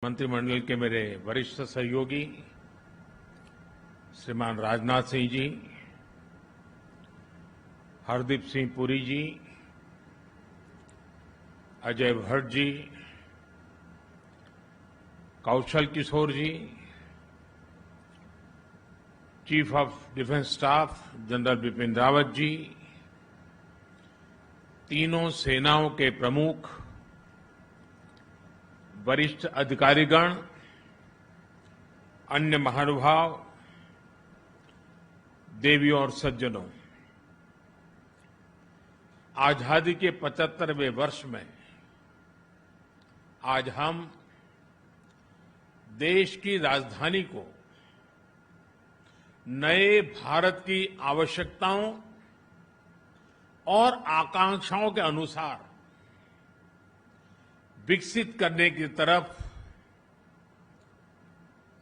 मंत्रिमंडल के मेरे वरिष्ठ सहयोगी श्रीमान Rajnath Singh ji, Hardeep Singh Puri ji, Ajay Bhatt ji, Kaushal Kishore ji, chief of defence staff general Bipin Rawat ji, तीनों सेनाओं के प्रमुख, वरिष्ठ अधिकारीगण, अन्य महानुभाव, देवियों और सज्जनों, आजादी के 75वें वर्ष में आज हम देश की राजधानी को नए भारत की आवश्यकताओं और आकांक्षाओं के अनुसार विकसित करने की तरफ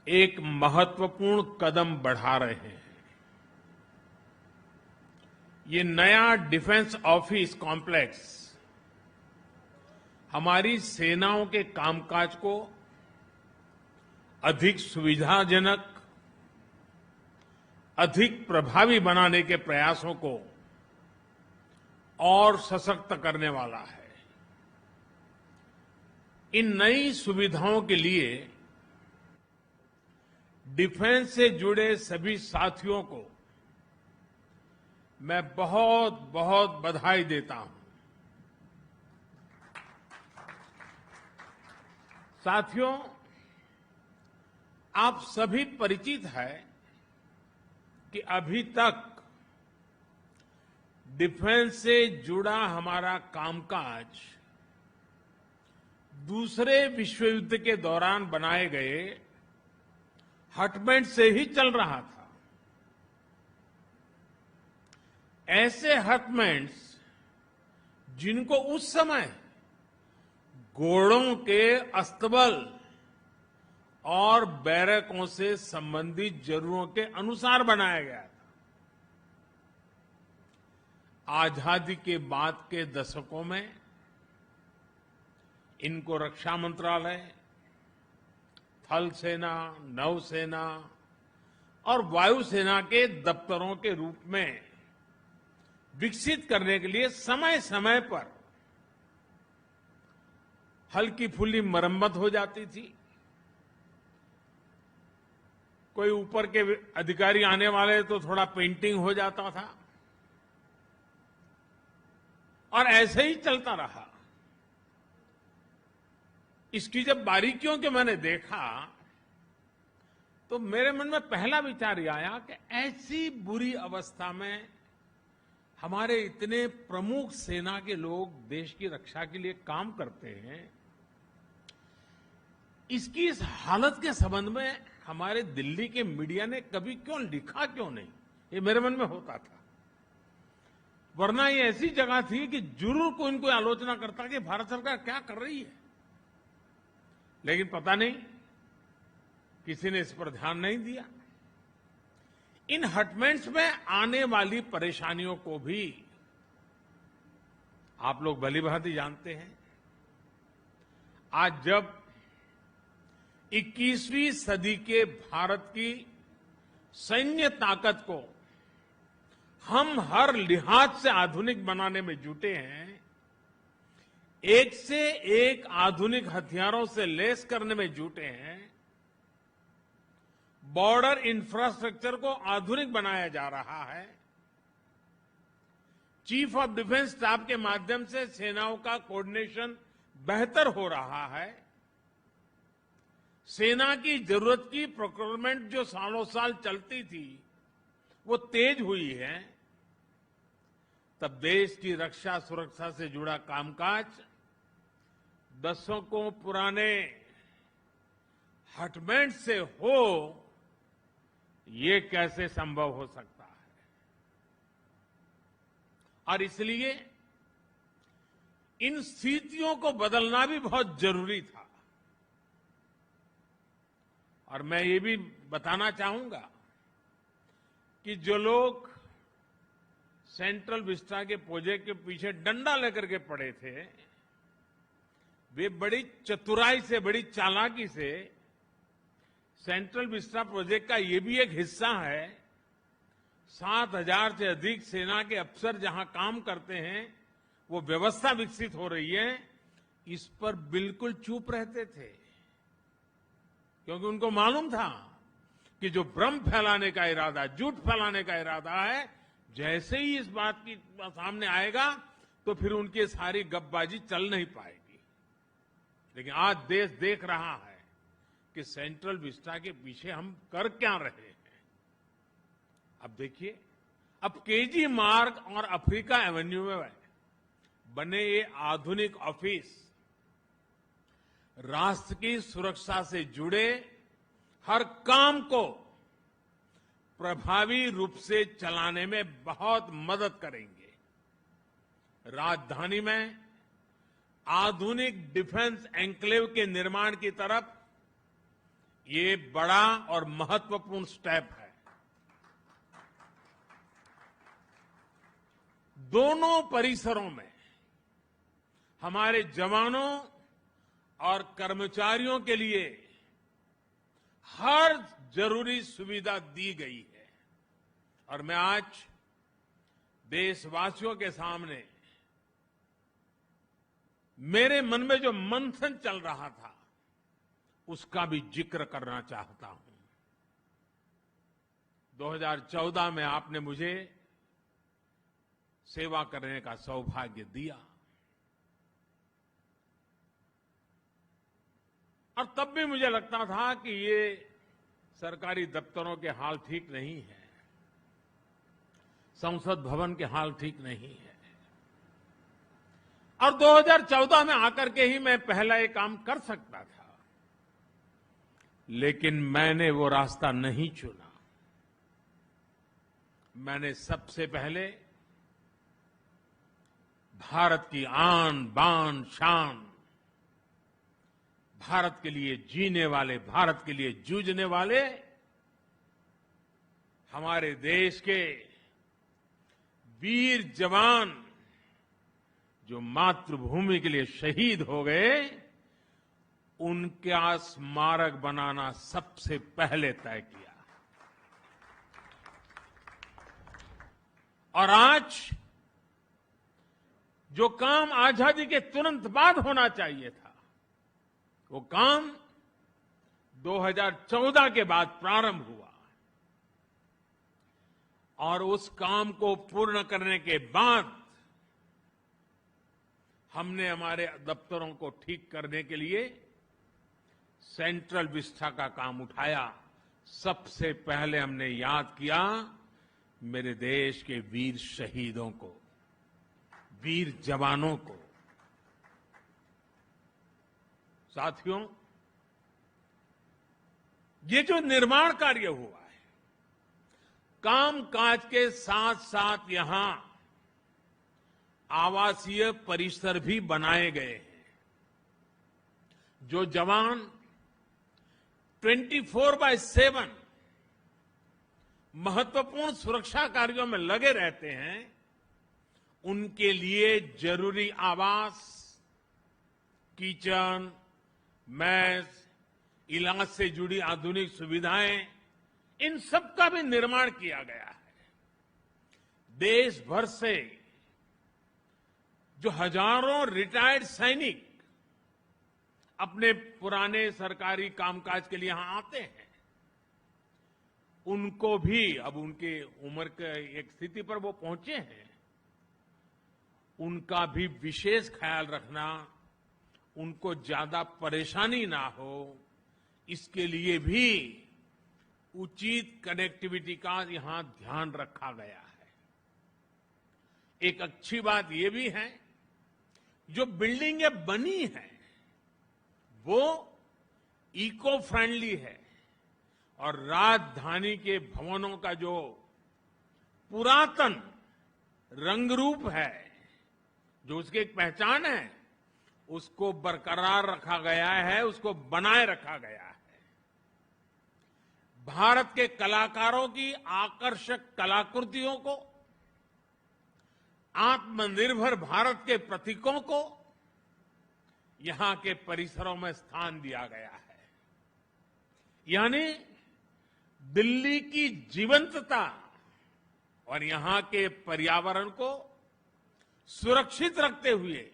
एक महत्वपूर्ण कदम बढ़ा रहे हैं। ये नया डिफेंस ऑफिस कॉम्प्लेक्स हमारी सेनाओं के कामकाज को अधिक सुविधाजनक, अधिक प्रभावी बनाने के प्रयासों को और सशक्त करने वाला है। इन नई सुविधाओं के लिए डिफेंस से जुड़े सभी साथियों को मैं बहुत बहुत बधाई देता हूं। साथियों, आप सभी परिचित हैं कि अभी तक डिफेंस से जुड़ा हमारा कामकाज दूसरे विश्व युद्ध के दौरान बनाए गए हटबैंड से ही चल रहा था। ऐसे हटबैंड्स जिनको उस समय घोड़ों के अस्तबल और बैरकों से संबंधित जरूरतों के अनुसार बनाया गया था। आजादी के बाद के दशकों में इनको रक्षा मंत्रालय, थल सेना, नौसेना और वायुसेना के दफ्तरों के रूप में विकसित करने के लिए समय समय पर हल्की फुल्की मरम्मत हो जाती थी। कोई ऊपर के अधिकारी आने वाले तो थोड़ा पेंटिंग हो जाता था और ऐसे ही चलता रहा। इसकी जब बारीकियों के मैंने देखा तो मेरे मन में पहला विचार यह आया कि ऐसी बुरी अवस्था में हमारे इतने प्रमुख सेना के लोग देश की रक्षा के लिए काम करते हैं, इसकी इस हालत के संबंध में हमारे दिल्ली के मीडिया ने कभी क्यों लिखा क्यों नहीं, ये मेरे मन में होता था। वरना ये ऐसी जगह थी कि जरूर कोई इनको आलोचना करता कि भारत सरकार क्या कर रही है, लेकिन पता नहीं किसी ने इस पर ध्यान नहीं दिया। इन हटबैंड्स में आने वाली परेशानियों को भी आप लोग भली भांति जानते हैं। आज जब 21वीं सदी के भारत की सैन्य ताकत को हम हर लिहाज से आधुनिक बनाने में जुटे हैं, एक से एक आधुनिक हथियारों से लैस करने में जुटे हैं, बॉर्डर इंफ्रास्ट्रक्चर को आधुनिक बनाया जा रहा है, चीफ ऑफ डिफेंस स्टाफ के माध्यम से सेनाओं का कोऑर्डिनेशन बेहतर हो रहा है, सेना की जरूरत की प्रोक्योरमेंट जो सालों साल चलती थी वो तेज हुई है, तब देश की रक्षा सुरक्षा से जुड़ा कामकाज दशकों पुराने हटबैंड से हो, ये कैसे संभव हो सकता है। और इसलिए इन स्थितियों को बदलना भी बहुत जरूरी था। और मैं ये भी बताना चाहूंगा कि जो लोग सेंट्रल विस्टा के प्रोजेक्ट के पीछे डंडा लेकर के पड़े थे, वे बड़ी चतुराई से, बड़ी चालाकी से सेंट्रल विस्टा प्रोजेक्ट का ये भी एक हिस्सा है। 7,000 से अधिक सेना के अफसर जहां काम करते हैं, वो व्यवस्था विकसित हो रही है, इस पर बिल्कुल चुप रहते थे, क्योंकि उनको मालूम था कि जो भ्रम फैलाने का इरादा, झूठ फैलाने का इरादा है, जैसे ही इस बात की सामने आएगा तो फिर उनकी सारी गपबाजी चल नहीं पाएगी। लेकिन आज देश देख रहा है कि सेंट्रल विस्टा के पीछे हम कर क्या रहे हैं। अब देखिए, अब केजी मार्ग और अफ्रीका एवेन्यू में बने ये आधुनिक ऑफिस राष्ट्र की सुरक्षा से जुड़े हर काम को प्रभावी रूप से चलाने में बहुत मदद करेंगे। राजधानी में आधुनिक डिफेंस एन्क्लेव के निर्माण की तरफ ये बड़ा और महत्वपूर्ण स्टेप है। दोनों परिसरों में हमारे जवानों और कर्मचारियों के लिए हर जरूरी सुविधा दी गई है। और मैं आज देशवासियों के सामने मेरे मन में जो मंथन चल रहा था, उसका भी जिक्र करना चाहता हूं। 2014 में आपने मुझे सेवा करने का सौभाग्य दिया, और तब भी मुझे लगता था कि ये सरकारी दफ्तरों के हाल ठीक नहीं है, संसद भवन के हाल ठीक नहीं है। और 2014 में आकर के ही मैं पहला ये काम कर सकता था, लेकिन मैंने वो रास्ता नहीं चुना। मैंने सबसे पहले भारत की आन बान शान, भारत के लिए जीने वाले, भारत के लिए जूझने वाले हमारे देश के वीर जवान जो मातृभूमि के लिए शहीद हो गए, उनका स्मारक बनाना सबसे पहले तय किया। और आज जो काम आजादी के तुरंत बाद होना चाहिए था, वो काम 2014 के बाद प्रारंभ हुआ। और उस काम को पूर्ण करने के बाद हमने हमारे दफ्तरों को ठीक करने के लिए सेंट्रल विस्टा का काम उठाया। सबसे पहले हमने याद किया मेरे देश के वीर शहीदों को, वीर जवानों को। साथियों, ये जो निर्माण कार्य हुआ है, कामकाज के साथ साथ यहां आवासीय परिसर भी बनाए गए हैं। जो जवान 24/7 महत्वपूर्ण सुरक्षा कार्यों में लगे रहते हैं, उनके लिए जरूरी आवास, किचन, मेस, इलाज से जुड़ी आधुनिक सुविधाएं, इन सब का भी निर्माण किया गया है। देश भर से जो हजारों रिटायर्ड सैनिक अपने पुराने सरकारी कामकाज के लिए यहां आते हैं, उनको भी अब उनके उम्र के एक स्थिति पर वो पहुंचे हैं, उनका भी विशेष ख्याल रखना, उनको ज्यादा परेशानी ना हो, इसके लिए भी उचित कनेक्टिविटी का यहां ध्यान रखा गया है। एक अच्छी बात यह भी है, जो बिल्डिंगें बनी हैं वो इको फ्रेंडली है, और राजधानी के भवनों का जो पुरातन रंगरूप है, जो उसकी एक पहचान है, उसको बरकरार रखा गया है, उसको बनाए रखा गया है। भारत के कलाकारों की आकर्षक कलाकृतियों को, आत्मनिर्भर भारत के प्रतीकों को यहां के परिसरों में स्थान दिया गया है। यानी दिल्ली की जीवंतता और यहां के पर्यावरण को सुरक्षित रखते हुए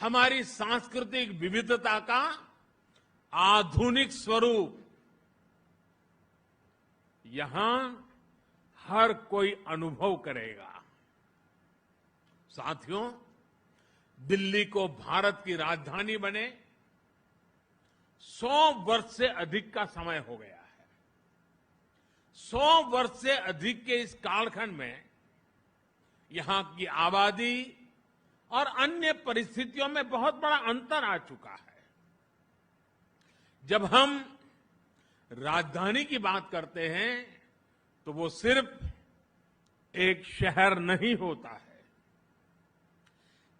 हमारी सांस्कृतिक विविधता का आधुनिक स्वरूप यहां हर कोई अनुभव करेगा। साथियों, दिल्ली को भारत की राजधानी बने 100 वर्ष से अधिक का समय हो गया है। 100 वर्ष से अधिक के इस कालखंड में यहां की आबादी और अन्य परिस्थितियों में बहुत बड़ा अंतर आ चुका है। जब हम राजधानी की बात करते हैं तो वो सिर्फ एक शहर नहीं होता है।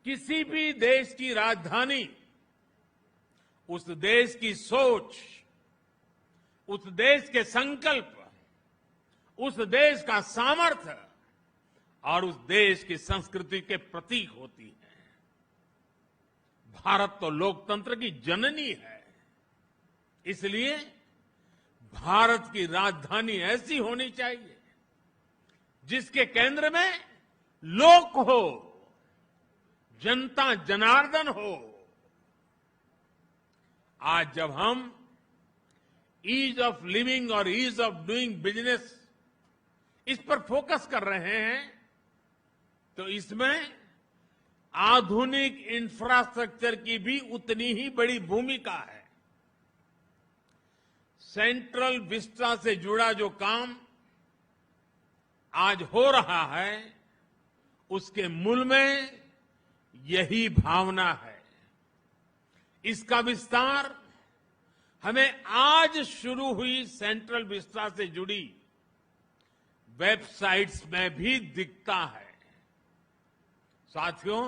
किसी भी देश की राजधानी उस देश की सोच, उस देश के संकल्प, उस देश का सामर्थ्य और उस देश की संस्कृति के प्रतीक होती है। भारत तो लोकतंत्र की जननी है, इसलिए भारत की राजधानी ऐसी होनी चाहिए जिसके केंद्र में लोक हो, जनता जनार्दन हो। आज जब हम ईज ऑफ लिविंग और ईज ऑफ डूइंग बिजनेस इस पर फोकस कर रहे हैं तो इसमें आधुनिक इंफ्रास्ट्रक्चर की भी उतनी ही बड़ी भूमिका है। सेंट्रल विस्टा से जुड़ा जो काम आज हो रहा है उसके मूल में यही भावना है। इसका विस्तार हमें आज शुरू हुई सेंट्रल विस्टा से जुड़ी वेबसाइट्स में भी दिखता है। साथियों,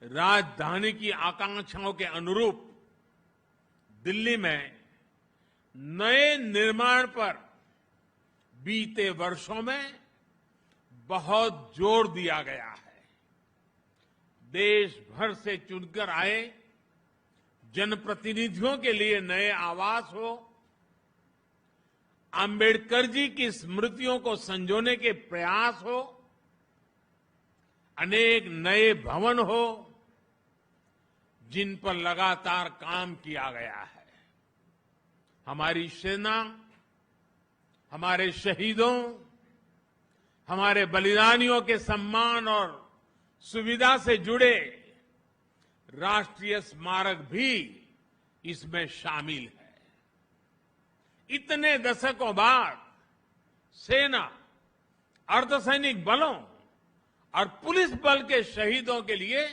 राजधानी की आकांक्षाओं के अनुरूप दिल्ली में नए निर्माण पर बीते वर्षों में बहुत जोर दिया गया है। देश भर से चुनकर आए जनप्रतिनिधियों के लिए नए आवास हो, अंबेडकर जी की स्मृतियों को संजोने के प्रयास हो, अनेक नए भवन हो जिन पर लगातार काम किया गया है। हमारी सेना, हमारे शहीदों, हमारे बलिदानियों के सम्मान और सुविधा से जुड़े राष्ट्रीय स्मारक भी इसमें शामिल है। इतने दशकों बाद सेना, अर्धसैनिक बलों और पुलिस बल के शहीदों के लिए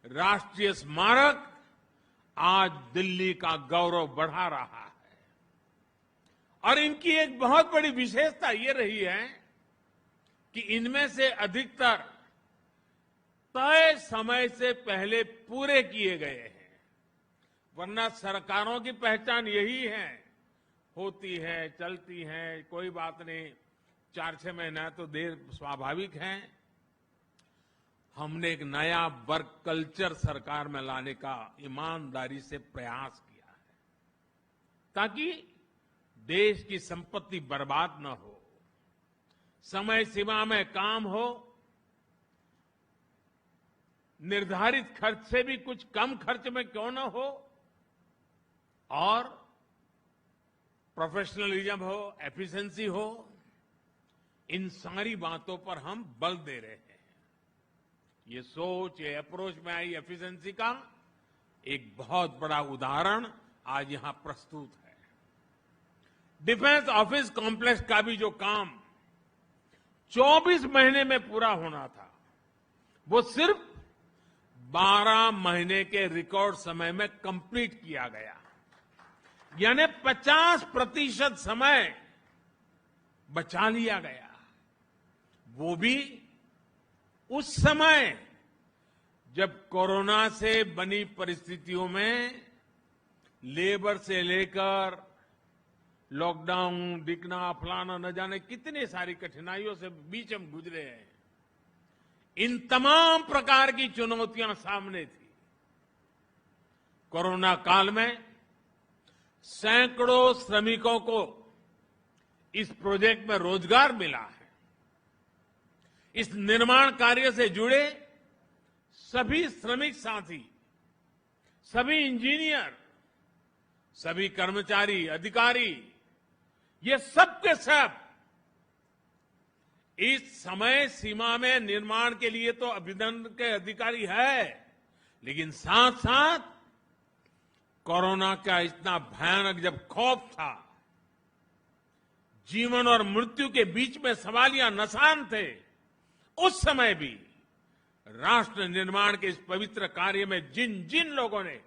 राष्ट्रीय स्मारक आज दिल्ली का गौरव बढ़ा रहा है। और इनकी एक बहुत बड़ी विशेषता ये रही है कि इनमें से अधिकतर तय समय से पहले पूरे किए गए हैं। वरना सरकारों की पहचान यही है, होती है, चलती है, कोई बात नहीं, 4-6 महीना तो देर स्वाभाविक है। हमने एक नया वर्क कल्चर सरकार में लाने का ईमानदारी से प्रयास किया है ताकि देश की संपत्ति बर्बाद न हो, समय सीमा में काम हो, निर्धारित खर्च से भी कुछ कम खर्च में क्यों न हो, और प्रोफेशनलिज्म हो, एफिशिएंसी हो, इन सारी बातों पर हम बल दे रहे हैं। ये सोच, ये अप्रोच में आई एफिशिएंसी का एक बहुत बड़ा उदाहरण आज यहां प्रस्तुत है। डिफेंस ऑफिस कॉम्प्लेक्स का भी जो काम 24 महीने में पूरा होना था, वो सिर्फ 12 महीने के रिकॉर्ड समय में कंप्लीट किया गया। यानी 50% समय बचा लिया गया। वो भी उस समय जब कोरोना से बनी परिस्थितियों में लेबर से लेकर लॉकडाउन, दिखना, फलाना, न जाने कितनी सारी कठिनाइयों से बीच हम गुजरे हैं। इन तमाम प्रकार की चुनौतियां सामने थी, कोरोना काल में सैकड़ों श्रमिकों को इस प्रोजेक्ट में रोजगार मिला है। इस निर्माण कार्य से जुड़े सभी श्रमिक साथी, सभी इंजीनियर, सभी कर्मचारी, अधिकारी, ये सब के सब इस समय सीमा में निर्माण के लिए तो अभिनंदन के अधिकारी है, लेकिन साथ साथ कोरोना का इतना भयानक जब खौफ था, जीवन और मृत्यु के बीच में सवालिया निशान थे, उस समय भी राष्ट्र निर्माण के इस पवित्र कार्य में जिन जिन लोगों ने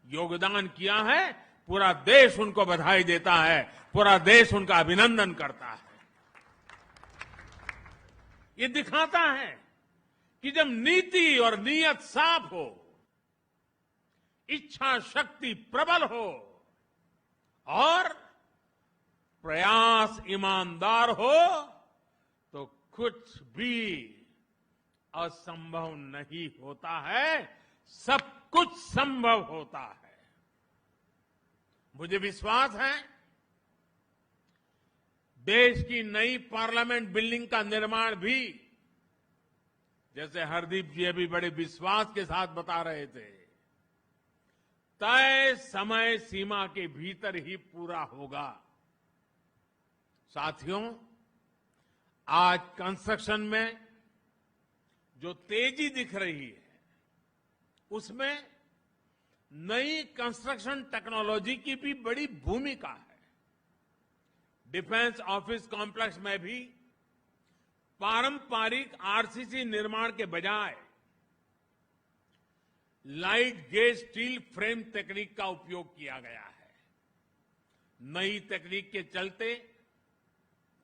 योगदान किया है, पूरा देश उनको बधाई देता है, पूरा देश उनका अभिनंदन करता है। ये दिखाता है कि जब नीति और नीयत साफ हो, इच्छा शक्ति प्रबल हो और प्रयास ईमानदार हो, तो कुछ भी असंभव नहीं होता है, सब कुछ संभव होता है। मुझे विश्वास है देश की नई पार्लियामेंट बिल्डिंग का निर्माण भी, जैसे हरदीप जी अभी बड़े विश्वास के साथ बता रहे थे, तय समय सीमा के भीतर ही पूरा होगा। साथियों, आज कंस्ट्रक्शन में जो तेजी दिख रही है, उसमें नई कंस्ट्रक्शन टेक्नोलॉजी की भी बड़ी भूमिका है। डिफेंस ऑफिस कॉम्प्लेक्स में भी पारंपरिक आरसीसी निर्माण के बजाय लाइट गेज स्टील फ्रेम तकनीक का उपयोग किया गया है। नई तकनीक के चलते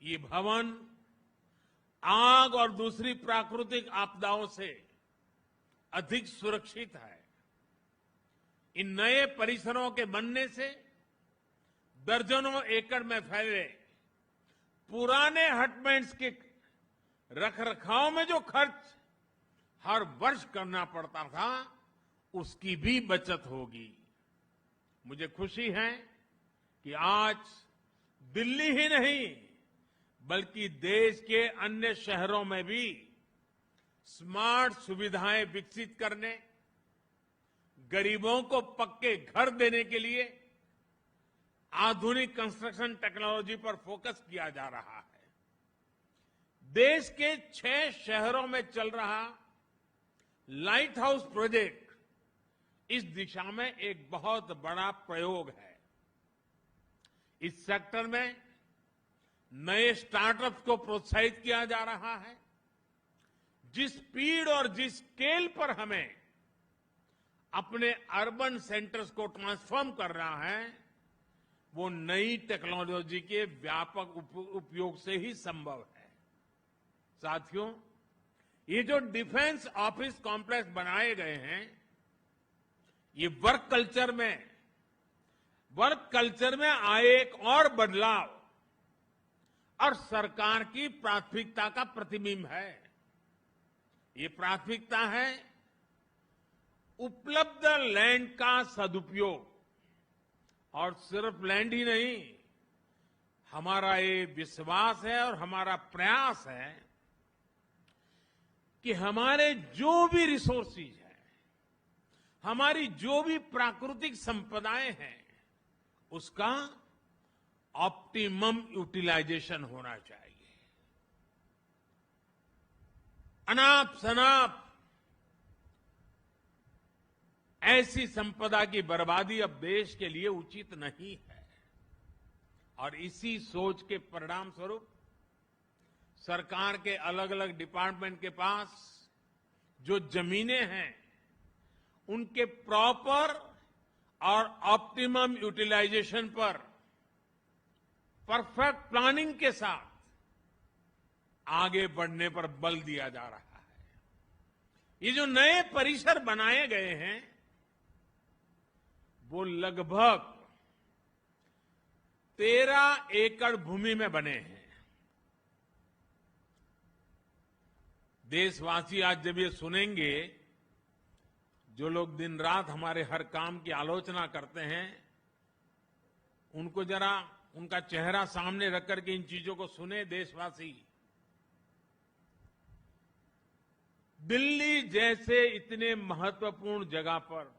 ये भवन आग और दूसरी प्राकृतिक आपदाओं से अधिक सुरक्षित है। इन नए परिसरों के बनने से दर्जनों एकड़ में फैले पुराने हटमेंट्स के रखरखाव में जो खर्च हर वर्ष करना पड़ता था, उसकी भी बचत होगी। मुझे खुशी है कि आज दिल्ली ही नहीं, बल्कि देश के अन्य शहरों में भी स्मार्ट सुविधाएं विकसित करने, गरीबों को पक्के घर देने के लिए आधुनिक कंस्ट्रक्शन टेक्नोलॉजी पर फोकस किया जा रहा है। देश के 6 शहरों में चल रहा लाइट हाउस प्रोजेक्ट इस दिशा में एक बहुत बड़ा प्रयोग है। इस सेक्टर में नए स्टार्टअप्स को प्रोत्साहित किया जा रहा है। जिस स्पीड और जिस स्केल पर हमें अपने अर्बन सेंटर्स को ट्रांसफॉर्म करना है, वो नई टेक्नोलॉजी के व्यापक उपयोग से ही संभव है। साथियों, ये जो डिफेंस ऑफिस कॉम्प्लेक्स बनाए गए हैं, ये वर्क कल्चर में आए एक और बदलाव और सरकार की प्राथमिकता का प्रतिबिंब है। ये प्राथमिकता है उपलब्ध लैंड का सदुपयोग, और सिर्फ लैंड ही नहीं, हमारा ये विश्वास है और हमारा प्रयास है कि हमारे जो भी रिसोर्सेज हैं, हमारी जो भी प्राकृतिक संपदाएं हैं, उसका ऑप्टिमम यूटिलाइजेशन होना चाहिए। अनाप शनाप ऐसी संपदा की बर्बादी अब देश के लिए उचित नहीं है, और इसी सोच के परिणाम स्वरूप सरकार के अलग अलग डिपार्टमेंट के पास जो जमीनें हैं, उनके प्रॉपर और ऑप्टिमम यूटिलाइजेशन पर परफेक्ट प्लानिंग के साथ आगे बढ़ने पर बल दिया जा रहा है। ये जो नए परिसर बनाए गए हैं, वो लगभग 13 एकड़ भूमि में बने हैं। देशवासी आज जब ये सुनेंगे, जो लोग दिन रात हमारे हर काम की आलोचना करते हैं, उनको जरा उनका चेहरा सामने रख करके इन चीजों को सुने देशवासी। दिल्ली जैसे इतने महत्वपूर्ण जगह पर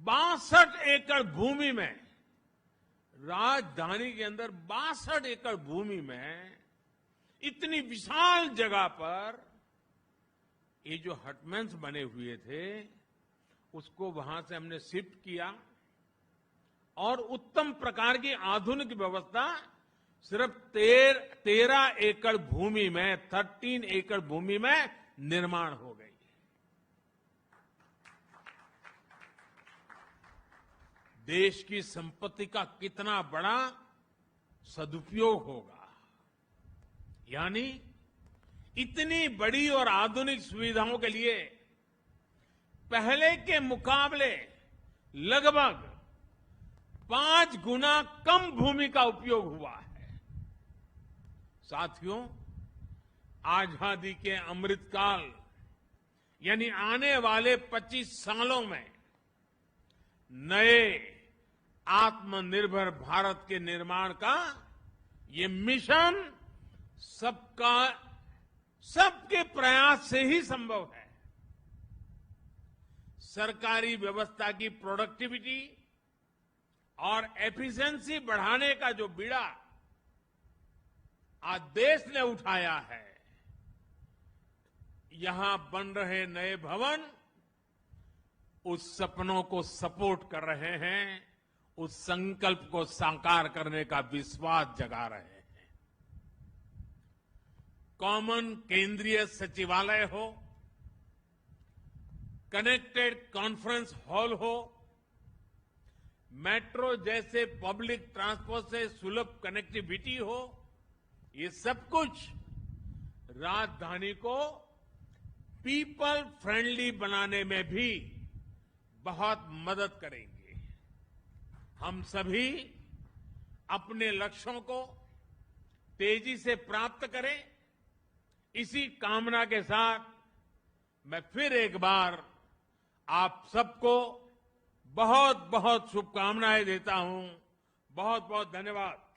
62 एकड़ भूमि में, राजधानी के अंदर 62 एकड़ भूमि में, इतनी विशाल जगह पर ये जो हटमेंस बने हुए थे, उसको वहां से हमने शिफ्ट किया और उत्तम प्रकार की आधुनिक व्यवस्था सिर्फ 13 एकड़ भूमि में, 13 एकड़ भूमि में निर्माण हो गई। देश की संपत्ति का कितना बड़ा सदुपयोग होगा। यानी इतनी बड़ी और आधुनिक सुविधाओं के लिए पहले के मुकाबले लगभग 5 गुना कम भूमि का उपयोग हुआ है। साथियों, आजादी के अमृतकाल यानी आने वाले 25 सालों में नए आत्मनिर्भर भारत के निर्माण का ये मिशन सबके प्रयास से ही संभव है। सरकारी व्यवस्था की प्रोडक्टिविटी और एफिशिएंसी बढ़ाने का जो बीड़ा आज देश ने उठाया है, यहां बन रहे नए भवन उस सपनों को सपोर्ट कर रहे हैं, उस संकल्प को साकार करने का विश्वास जगा रहे हैं। कॉमन केंद्रीय सचिवालय हो, कनेक्टेड कॉन्फ्रेंस हॉल हो, मेट्रो जैसे पब्लिक ट्रांसपोर्ट से सुलभ कनेक्टिविटी हो, ये सब कुछ राजधानी को पीपल फ्रेंडली बनाने में भी बहुत मदद करेंगे। हम सभी अपने लक्ष्यों को तेजी से प्राप्त करें, इसी कामना के साथ मैं फिर एक बार आप सबको बहुत बहुत शुभकामनाएं देता हूं। बहुत बहुत धन्यवाद।